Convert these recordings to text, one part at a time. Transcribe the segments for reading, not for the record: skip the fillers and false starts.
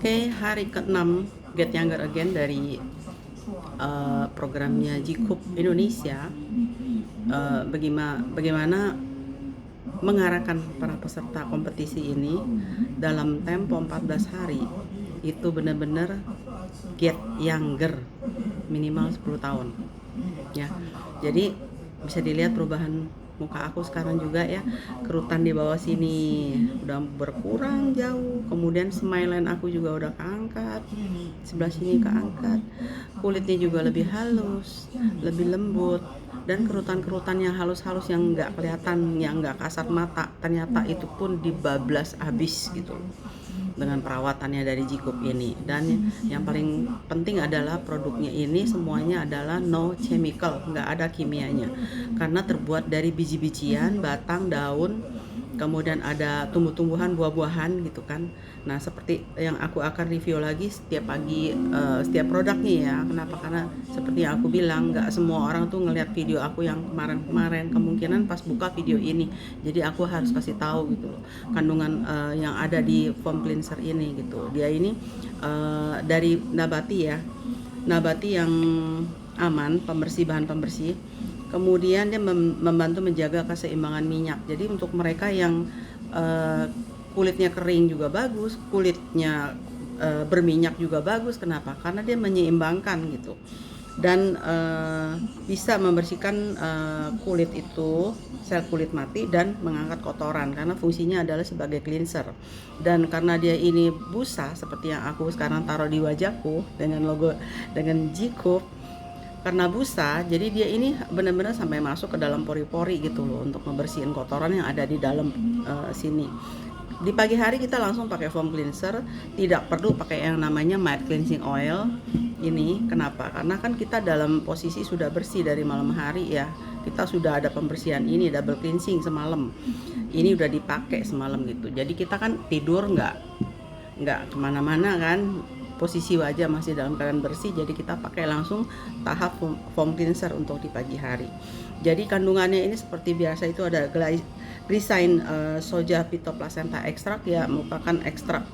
Oke, hari ke-6 Get Younger Again dari programnya Jikup Indonesia. Bagaimana mengarahkan para peserta kompetisi ini dalam tempo 14 hari itu benar-benar get younger, minimal 10 tahun ya. Jadi bisa dilihat perubahan muka aku sekarang juga ya, kerutan di bawah sini udah berkurang jauh, kemudian smile line aku juga udah keangkat, sebelah sini keangkat, kulitnya juga lebih halus, lebih lembut, dan kerutan-kerutan yang halus-halus yang nggak kelihatan, yang nggak kasat mata, ternyata itu pun dibablas habis gitu dengan perawatannya dari Jikup ini. Dan yang paling penting adalah produknya ini semuanya adalah no chemical, nggak ada kimianya, karena terbuat dari biji-bijian, batang, daun, kemudian ada tumbuh-tumbuhan, buah-buahan gitu kan. Nah, seperti yang aku akan review lagi setiap pagi setiap produknya ya. Kenapa? Karena seperti yang aku bilang, nggak semua orang tuh ngelihat video aku yang kemarin-kemarin, kemungkinan pas buka video ini. Jadi aku harus kasih tahu gitu loh kandungan yang ada di foam cleanser ini gitu. Dia ini dari nabati ya, nabati yang aman, bahan pembersih. Kemudian dia membantu menjaga keseimbangan minyak. Jadi untuk mereka yang kulitnya kering juga bagus, kulitnya berminyak juga bagus. Kenapa? Karena dia menyeimbangkan gitu. Dan bisa membersihkan kulit itu, sel kulit mati, dan mengangkat kotoran karena fungsinya adalah sebagai cleanser. Dan karena dia ini busa seperti yang aku sekarang taruh di wajahku dengan logo dengan Jikup, karena busa jadi dia ini benar-benar sampai masuk ke dalam pori-pori gitu loh, untuk membersihin kotoran yang ada di dalam sini. Di pagi hari kita langsung pakai foam cleanser, tidak perlu pakai yang namanya mild cleansing oil ini. Kenapa? Karena kan kita dalam posisi sudah bersih dari malam hari ya, kita sudah ada pembersihan ini, double cleansing semalam, ini udah dipakai semalam gitu. Jadi kita kan tidur nggak kemana-mana kan, posisi wajah masih dalam keadaan bersih, jadi kita pakai langsung tahap foam cleanser untuk di pagi hari. Jadi kandungannya ini seperti biasa, itu ada glycine soja phytoplacenta extract ya, merupakan ekstrak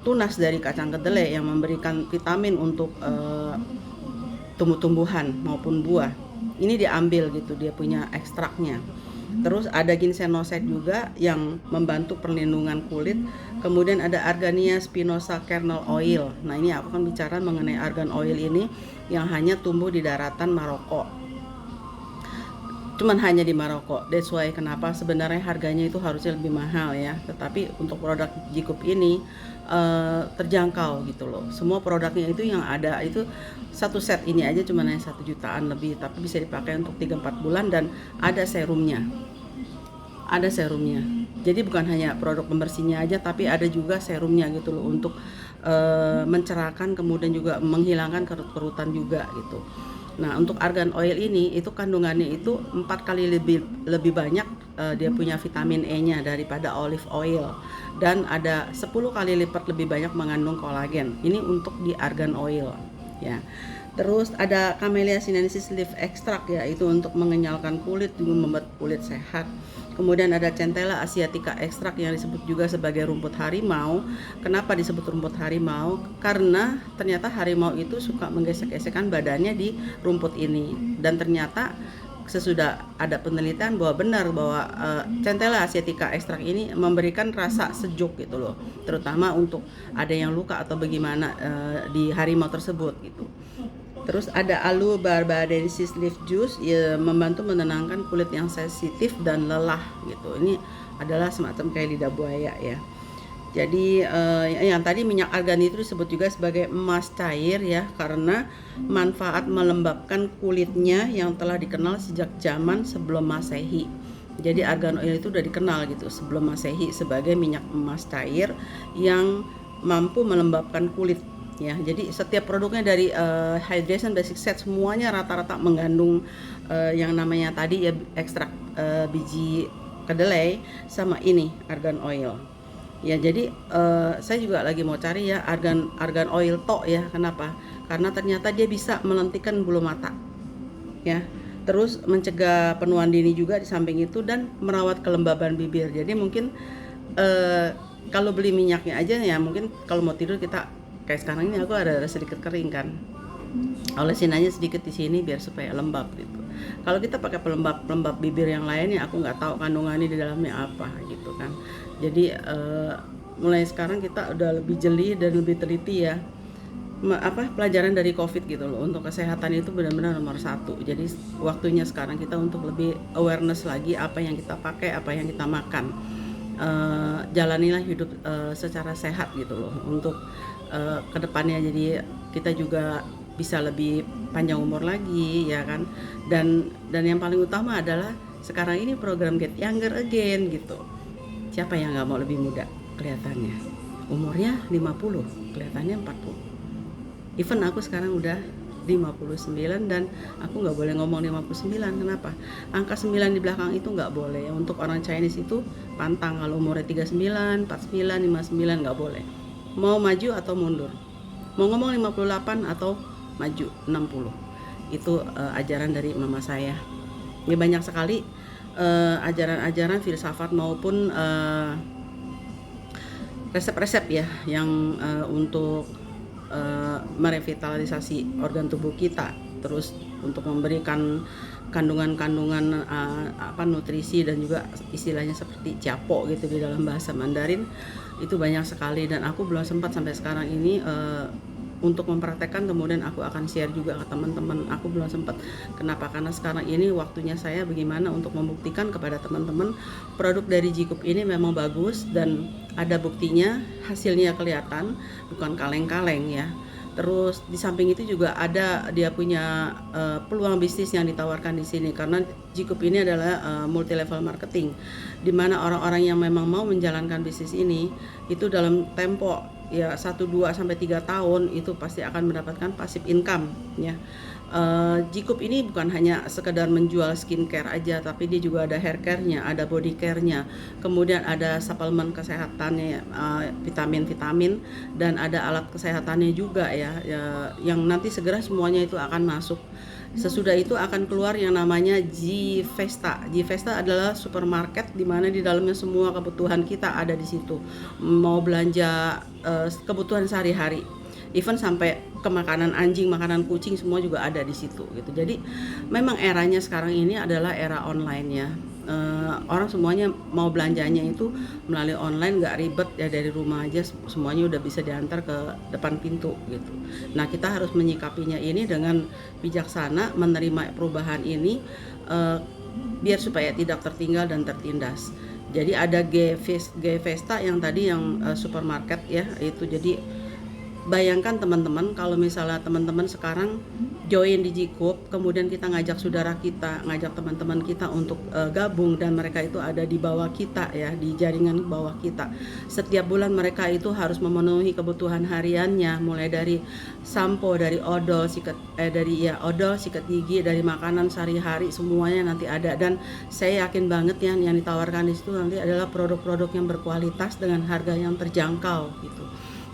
tunas dari kacang kedelai yang memberikan vitamin untuk tumbuh-tumbuhan maupun buah. Ini diambil gitu, dia punya ekstraknya. Terus ada ginsenoside juga yang membantu perlindungan kulit. Kemudian ada Argania spinosa kernel oil. Nah, ini aku akan bicara mengenai argan oil ini yang hanya tumbuh di daratan Maroko. Cuman hanya di Maroko. That's why kenapa sebenarnya harganya itu harusnya lebih mahal ya. Tetapi untuk produk Jikup ini terjangkau gitu loh. Semua produknya itu yang ada itu satu set ini aja cuma hanya 1 jutaan lebih, tapi bisa dipakai untuk 3-4 bulan dan ada serumnya. Ada serumnya. Jadi bukan hanya produk pembersihnya aja, tapi ada juga serumnya gitu loh, untuk mencerahkan, kemudian juga menghilangkan kerut-kerutan juga gitu. Nah, untuk argan oil ini itu kandungannya itu 4 kali lebih banyak dia punya vitamin E-nya daripada olive oil, dan ada 10 kali lipat lebih banyak mengandung kolagen. Ini untuk di argan oil ya. Terus ada Camellia sinensis leaf extract ya, itu untuk mengenyalkan kulit, juga membuat kulit sehat. Kemudian ada Centella asiatica extract yang disebut juga sebagai rumput harimau. Kenapa disebut rumput harimau? Karena ternyata harimau itu suka menggesek-gesekkan badannya di rumput ini. Dan ternyata sesudah ada penelitian bahwa benar bahwa Centella asiatica extract ini memberikan rasa sejuk gitu loh, terutama untuk ada yang luka atau bagaimana di harimau tersebut gitu. Terus ada Aloe barbadensis leaf juice ya, membantu menenangkan kulit yang sensitif dan lelah gitu. Ini adalah semacam kayak lidah buaya ya. Jadi yang tadi minyak argan itu disebut juga sebagai emas cair ya, karena manfaat melembabkan kulitnya yang telah dikenal sejak zaman sebelum Masehi. Jadi argan oil itu udah dikenal gitu sebelum Masehi sebagai minyak emas cair yang mampu melembabkan kulit ya. Jadi setiap produknya dari hydration basic set semuanya rata-rata mengandung yang namanya tadi ya, ekstrak biji kedelai sama ini argan oil ya. Jadi saya juga lagi mau cari ya argan oil tok ya. Kenapa? Karena ternyata dia bisa melentikkan bulu mata ya, terus mencegah penuaan dini juga di samping itu, dan merawat kelembaban bibir. Jadi mungkin kalau beli minyaknya aja ya mungkin kalau mau tidur kita kayak sekarang ini aku ada sedikit kering kan, olesin aja sedikit di sini biar supaya lembab gitu. Kalau kita pakai pelembab bibir yang lain ya aku nggak tahu kandungannya di dalamnya apa gitu kan. Jadi mulai sekarang kita udah lebih jeli dan lebih teliti ya. Pelajaran dari COVID gitu loh, untuk kesehatan itu benar-benar nomor satu. Jadi waktunya sekarang kita untuk lebih awareness lagi apa yang kita pakai, apa yang kita makan. Jalanilah hidup secara sehat gitu loh untuk kedepannya, jadi kita juga bisa lebih panjang umur lagi ya kan. Dan yang paling utama adalah sekarang ini program Get Younger Again gitu. Siapa yang nggak mau lebih muda kelihatannya? Umurnya 50, kelihatannya 40. Even aku sekarang udah 59 dan aku nggak boleh ngomong 59. Kenapa? Angka 9 di belakang itu nggak boleh. Untuk orang Chinese itu pantang, kalau umurnya 39, 49, 59 nggak boleh. Mau maju atau mundur. Mau ngomong 58 atau maju 60. Itu ajaran dari mama saya. Ini banyak sekali ajaran-ajaran filsafat maupun resep-resep ya yang untuk merevitalisasi organ tubuh kita, terus untuk memberikan kandungan-kandungan nutrisi dan juga istilahnya seperti capo gitu di dalam bahasa Mandarin, itu banyak sekali dan aku belum sempat sampai sekarang ini untuk mempraktekkan. Kemudian aku akan share juga ke teman-teman. Aku belum sempat. Kenapa? Karena sekarang ini waktunya saya bagaimana untuk membuktikan kepada teman-teman produk dari Jikup ini memang bagus dan ada buktinya, hasilnya kelihatan, bukan kaleng-kaleng ya. Terus di samping itu juga ada dia punya peluang bisnis yang ditawarkan di sini, karena Jikup ini adalah multi level marketing, di mana orang-orang yang memang mau menjalankan bisnis ini itu dalam tempo ya 1, 2 sampai 3 tahun itu pasti akan mendapatkan passive income ya. Jikup ini bukan hanya sekedar menjual skincare aja, tapi dia juga ada hair care-nya, ada body care-nya, kemudian ada suplemen kesehatannya, vitamin-vitamin, dan ada alat kesehatannya juga ya, yang nanti segera semuanya itu akan masuk. Sesudah itu akan keluar yang namanya Gvesta. Gvesta adalah supermarket di mana di dalamnya semua kebutuhan kita ada di situ. Mau belanja kebutuhan sehari-hari, even sampai ke makanan anjing, makanan kucing, semua juga ada di situ gitu. Jadi memang eranya sekarang ini adalah era online ya. Orang semuanya mau belanjanya itu melalui online, nggak ribet ya, dari rumah aja semuanya udah bisa diantar ke depan pintu gitu. Nah, kita harus menyikapinya ini dengan bijaksana, menerima perubahan ini biar supaya tidak tertinggal dan tertindas. Jadi ada Gvesta yang tadi yang supermarket ya itu. Jadi bayangkan teman-teman kalau misalnya teman-teman sekarang join di Jikup, kemudian kita ngajak saudara kita, ngajak teman-teman kita untuk gabung, dan mereka itu ada di bawah kita ya, di jaringan bawah kita. Setiap bulan mereka itu harus memenuhi kebutuhan hariannya, mulai dari sampo, dari odol, sikat gigi, dari makanan sehari-hari, semuanya nanti ada. Dan saya yakin banget ya, yang ditawarkan di situ nanti adalah produk-produk yang berkualitas dengan harga yang terjangkau gitu.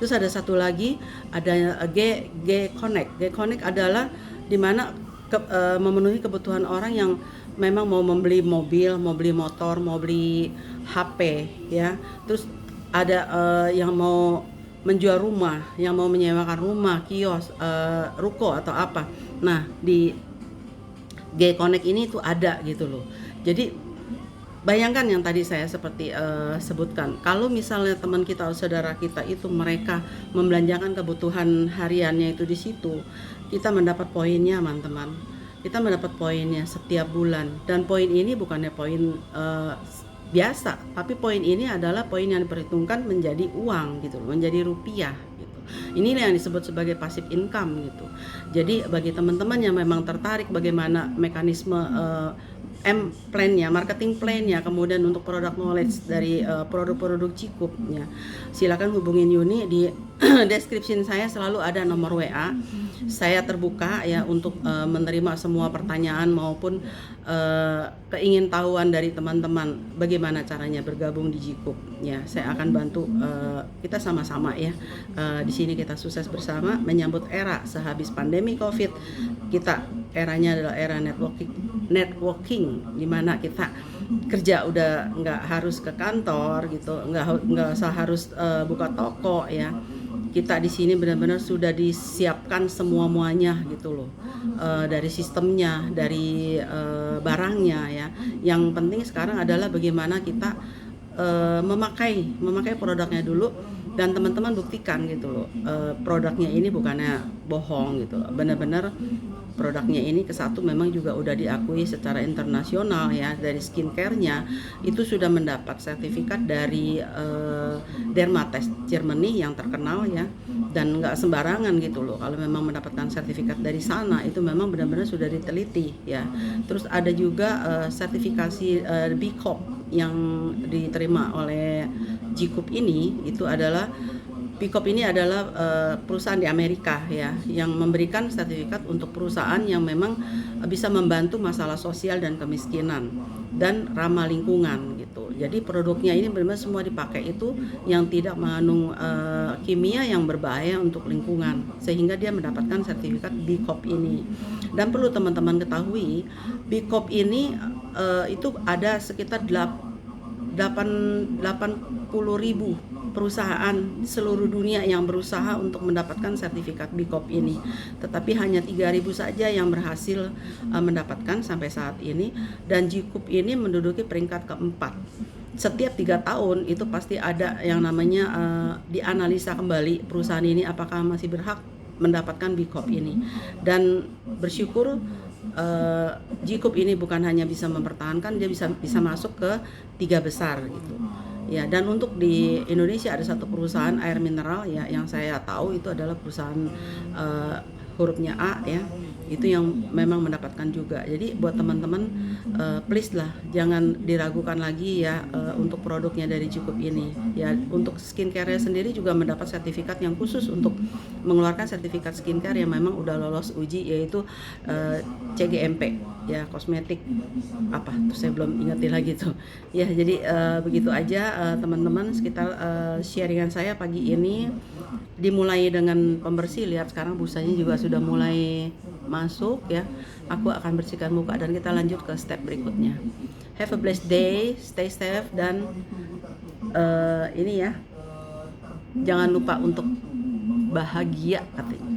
Terus ada satu lagi, ada G Connect. G Connect adalah dimana memenuhi kebutuhan orang yang memang mau membeli mobil, mau beli motor, mau beli HP ya. Terus ada yang mau menjual rumah, yang mau menyewakan rumah, kios, ruko atau apa. Nah, di G Connect ini tuh ada gitu loh. Jadi bayangkan yang tadi saya seperti sebutkan, kalau misalnya teman kita atau saudara kita itu mereka membelanjakan kebutuhan hariannya itu di situ, kita mendapat poinnya teman-teman. Kita mendapat poinnya setiap bulan, dan poin ini bukannya poin biasa, tapi poin ini adalah poin yang diperhitungkan menjadi uang gitu, menjadi rupiah gitu. Ini yang disebut sebagai passive income gitu. Jadi bagi teman-teman yang memang tertarik bagaimana mekanisme plan-nya, marketing plan-nya, kemudian untuk produk knowledge dari produk-produk Jikup ya, silakan hubungin Yuni di description saya selalu ada nomor WA. Saya terbuka ya untuk menerima semua pertanyaan maupun keingintahuan dari teman-teman bagaimana caranya bergabung di Jikup. Ya, saya akan bantu kita sama-sama ya. Di sini kita sukses bersama menyambut era sehabis pandemi Covid. Kita eranya adalah era networking di mana kita kerja udah nggak harus ke kantor gitu, nggak usah harus buka toko ya. Kita di sini benar-benar sudah disiapkan muanya gitu loh, dari sistemnya, dari barangnya ya. Yang penting sekarang adalah bagaimana kita memakai produknya dulu, dan teman-teman buktikan gitu loh, produknya ini bukannya bohong gitu loh. Benar-benar produknya ini kesatu memang juga udah diakui secara internasional ya. Dari skincare-nya itu sudah mendapat sertifikat dari Dermatest Germany yang terkenal ya, dan nggak sembarangan gitu loh. Kalau memang mendapatkan sertifikat dari sana itu memang benar-benar sudah diteliti ya. Terus ada juga sertifikasi B Corp yang diterima oleh Jikup ini. Itu adalah B Corp ini adalah perusahaan di Amerika ya, yang memberikan sertifikat untuk perusahaan yang memang bisa membantu masalah sosial dan kemiskinan dan ramah lingkungan gitu. Jadi produknya ini benar-benar semua dipakai itu yang tidak mengandung kimia yang berbahaya untuk lingkungan, sehingga dia mendapatkan sertifikat B Corp ini. Dan perlu teman-teman ketahui, B Corp ini itu ada sekitar 80.000 perusahaan seluruh dunia yang berusaha untuk mendapatkan sertifikat B Corp ini, tetapi hanya 3.000 saja yang berhasil mendapatkan sampai saat ini, dan Jikup ini menduduki peringkat keempat. Setiap 3 tahun itu pasti ada yang namanya dianalisa kembali perusahaan ini apakah masih berhak mendapatkan B Corp ini, dan bersyukur Jikup ini bukan hanya bisa mempertahankan, dia bisa masuk ke 3 besar gitu. Ya, dan untuk di Indonesia ada satu perusahaan air mineral ya yang saya tahu itu adalah perusahaan hurufnya A ya. Itu yang memang mendapatkan juga. Jadi buat teman-teman please lah jangan diragukan lagi ya untuk produknya dari Jikup ini. Ya, untuk skincare sendiri juga mendapat sertifikat yang khusus untuk mengeluarkan sertifikat skincare yang memang udah lolos uji, yaitu CGMP ya, kosmetik apa tuh saya belum ingetin lagi tuh ya. Jadi begitu aja teman-teman sekitar sharingan saya pagi ini. Dimulai dengan pembersih, lihat sekarang busanya juga sudah mulai masuk ya. Aku akan bersihkan muka dan kita lanjut ke step berikutnya. Have a blessed day, stay safe, dan ini ya, jangan lupa untuk bahagia katanya.